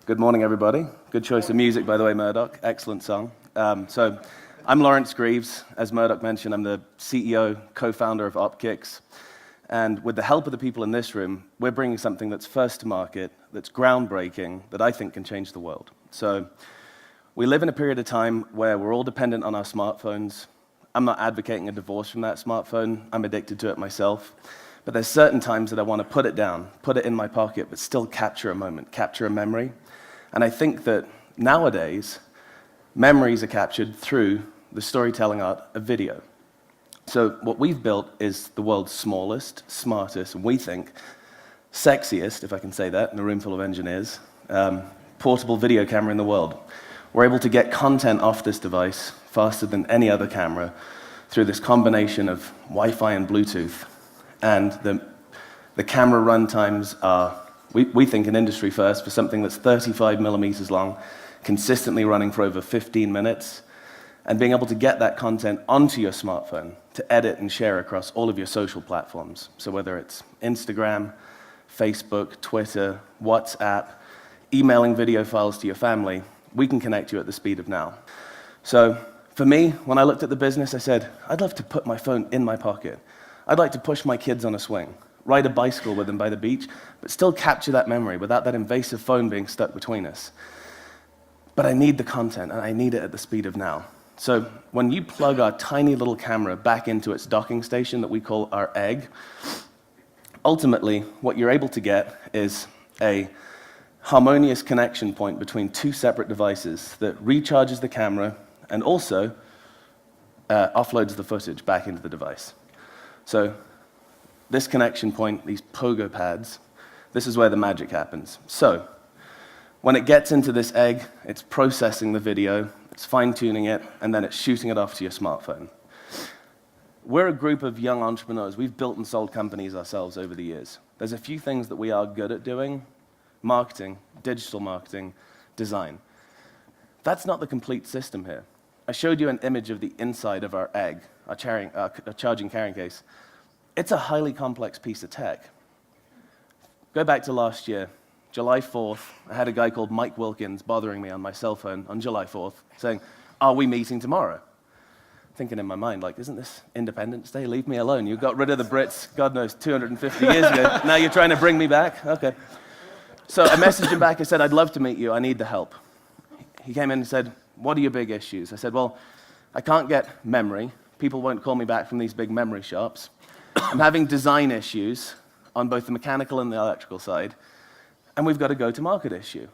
Good morning, everybody. Good choice of music, by the way, Murdoch. Excellent song. So I'm Lawrence Greaves. As Murdoch mentioned, I'm the CEO, co-founder of Opkix. And with the help of the people in this room, we're bringing something that's first to market, that's groundbreaking, that I think can change the world. So we live in a period of time where we're all dependent on our smartphones. I'm not advocating a divorce from that smartphone. I'm addicted to it myself. But there's certain times that I want to put it down, put it in my pocket, but still capture a moment, capture a memory. And I think that nowadays, memories are captured through the storytelling art of video. So what we've built is the world's smallest, smartest, and we think sexiest, if I can say that, in a room full of engineers, portable video camera in the world. We're able to get content off this device faster than any other camera through this combination of Wi-Fi and Bluetooth. And the camera run times are, we think, an industry first for something that's 35 millimeters long, consistently running for over 15 minutes, and being able to get that content onto your smartphone to edit and share across all of your social platforms. So whether it's Instagram, Facebook, Twitter, WhatsApp, emailing video files to your family, we can connect you at the speed of now. So for me, when I looked at the business, I said, I'd love to put my phone in my pocket. I'd like to push my kids on a swing, ride a bicycle with them by the beach, but still capture that memory without that invasive phone being stuck between us. But I need the content, and I need it at the speed of now. So when you plug our tiny little camera back into its docking station that we call our egg, ultimately what you're able to get is a harmonious connection point between two separate devices that recharges the camera and also offloads the footage back into the device. So this connection point, these pogo pads, this is where the magic happens. So when it gets into this egg, it's processing the video, it's fine-tuning it, and then it's shooting it off to your smartphone. We're a group of young entrepreneurs. We've built and sold companies ourselves over the years. There's a few things that we are good at doing: marketing, digital marketing, design. That's not the complete system here. I showed you an image of the inside of our egg, our charging carrying case. It's a highly complex piece of tech. Go back to last year, July 4th, I had a guy called Mike Wilkins bothering me on my cell phone on July 4th, saying, "Are we meeting tomorrow?" Thinking in my mind, like, isn't this Independence Day? Leave me alone. You got rid of the Brits, God knows, 250 years ago. Now you're trying to bring me back? Okay. So I messaged him back. I said, "I'd love to meet you. I need the help." He came in and said, "What are your big issues?" I said, "Well, I can't get memory. People won't call me back from these big memory shops. I'm having design issues on both the mechanical and the electrical side. And we've got a go-to-market issue.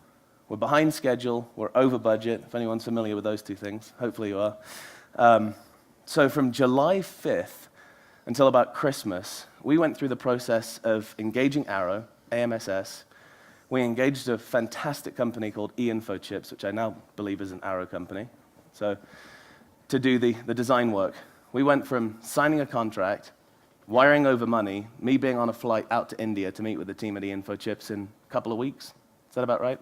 We're behind schedule. We're over budget," if anyone's familiar with those two things. Hopefully you are. So from July 5th until about Christmas, we went through the process of engaging Arrow, AMSS. We engaged a fantastic company called eInfochips, which I now believe is an Arrow company, so to do the design work. We went from signing a contract, wiring over money, me being on a flight out to India to meet with the team at eInfochips in a couple of weeks. Is that about right?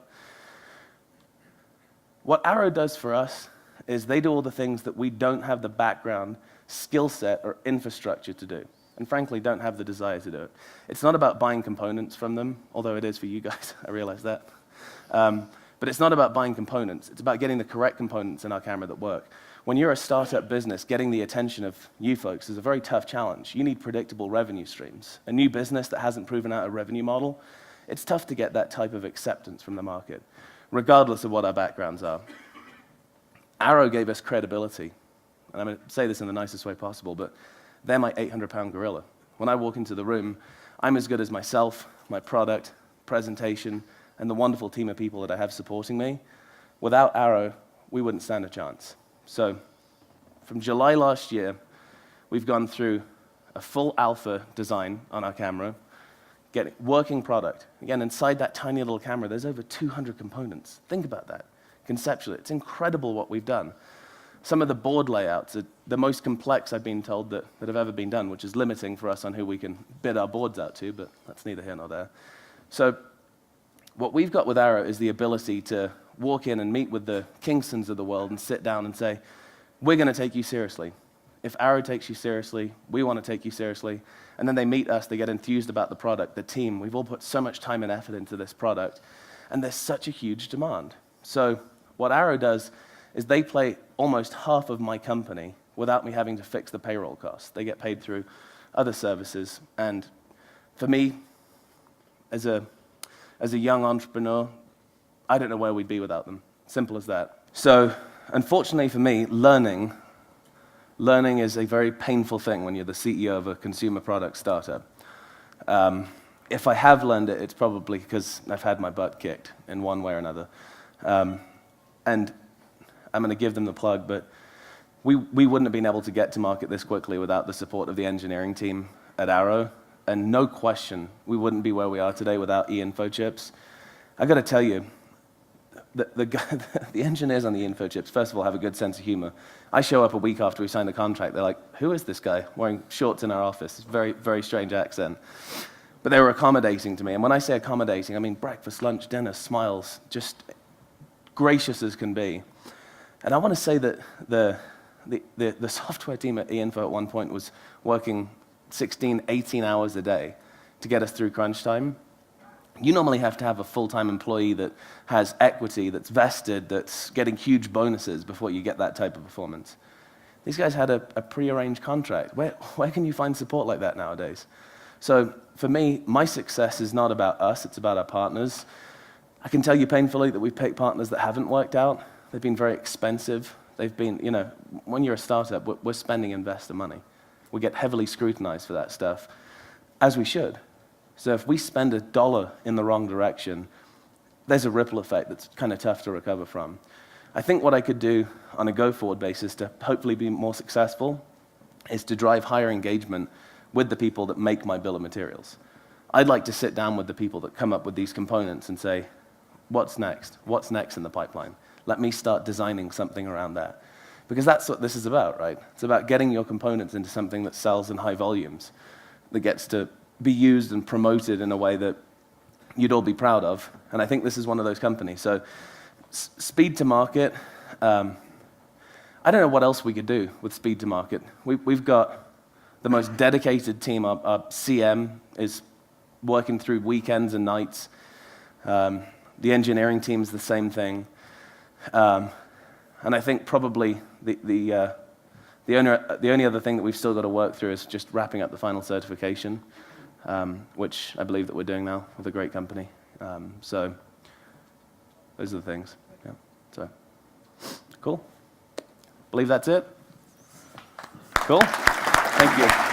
What Arrow does for us is they do all the things that we don't have the background, skill set, or infrastructure to do, and frankly don't have the desire to do it. It's not about buying components from them, although it is for you guys, I realize that. But it's not about buying components. It's about getting the correct components in our camera that work. When you're a startup business, getting the attention of you folks is a very tough challenge. You need predictable revenue streams. A new business that hasn't proven out a revenue model, it's tough to get that type of acceptance from the market, regardless of what our backgrounds are. Arrow gave us credibility, and I'm going to say this in the nicest way possible, but they're my 800-pound gorilla. When I walk into the room, I'm as good as myself, my product, presentation, and the wonderful team of people that I have supporting me. Without Arrow, we wouldn't stand a chance. So from July last year, we've gone through a full alpha design on our camera, getting working product. Again, inside that tiny little camera, there's over 200 components. Think about that. Conceptually, it's incredible what we've done. Some of the board layouts are the most complex, I've been told, that have ever been done, which is limiting for us on who we can bid our boards out to, but that's neither here nor there. So what we've got with Arrow is the ability to walk in and meet with the Kingstons of the world and sit down and say, we're going to take you seriously. If Arrow takes you seriously, we want to take you seriously. And then they meet us, they get enthused about the product, the team. We've all put so much time and effort into this product. and there's such a huge demand. So what Arrow does is they pay almost half of my company without me having to fix the payroll costs. They get paid through other services, and for me, as a young entrepreneur, I don't know where we'd be without them. Simple as that. So unfortunately for me, learning is a very painful thing when you're the CEO of a consumer product startup. If I have learned it, it's probably because I've had my butt kicked in one way or another. And I'm going to give them the plug, but we wouldn't have been able to get to market this quickly without the support of the engineering team at Arrow. And no question, we wouldn't be where we are today without eInfochips. I got to tell you, the engineers on the eInfochips, first of all, have a good sense of humor. I show up a week after we signed the contract. They're like, who is this guy wearing shorts in our office? It's a very, very strange accent. But they were accommodating to me. And when I say accommodating, I mean breakfast, lunch, dinner, smiles, just gracious as can be. And I want to say that the software team at eInfo at one point was working 16, 18 hours a day to get us through crunch time. You normally have to have a full-time employee that has equity, that's vested, that's getting huge bonuses before you get that type of performance. These guys had a pre-arranged contract. Where can you find support like that nowadays? So for me, my success is not about us, it's about our partners. I can tell you painfully that we've picked partners that haven't worked out. They've been very expensive. They've been, when you're a startup, we're spending investor money. We get heavily scrutinized for that stuff, as we should. So if we spend $1 in the wrong direction, there's a ripple effect that's kind of tough to recover from. I think what I could do on a go-forward basis to hopefully be more successful is to drive higher engagement with the people that make my bill of materials. I'd like to sit down with the people that come up with these components and say, what's next? What's next in the pipeline? Let me start designing something around that. Because that's what this is about, right? It's about getting your components into something that sells in high volumes, that gets to be used and promoted in a way that you'd all be proud of. And I think this is one of those companies. So speed to market, I don't know what else we could do with speed to market. We've got the most dedicated team. Our CM is working through weekends and nights. The engineering team's the same thing. And I think probably the only other thing that we've still got to work through is just wrapping up the final certification, which I believe that we're doing now with a great company. So those are the things. Yeah. So cool. Believe that's it. Cool. Thank you.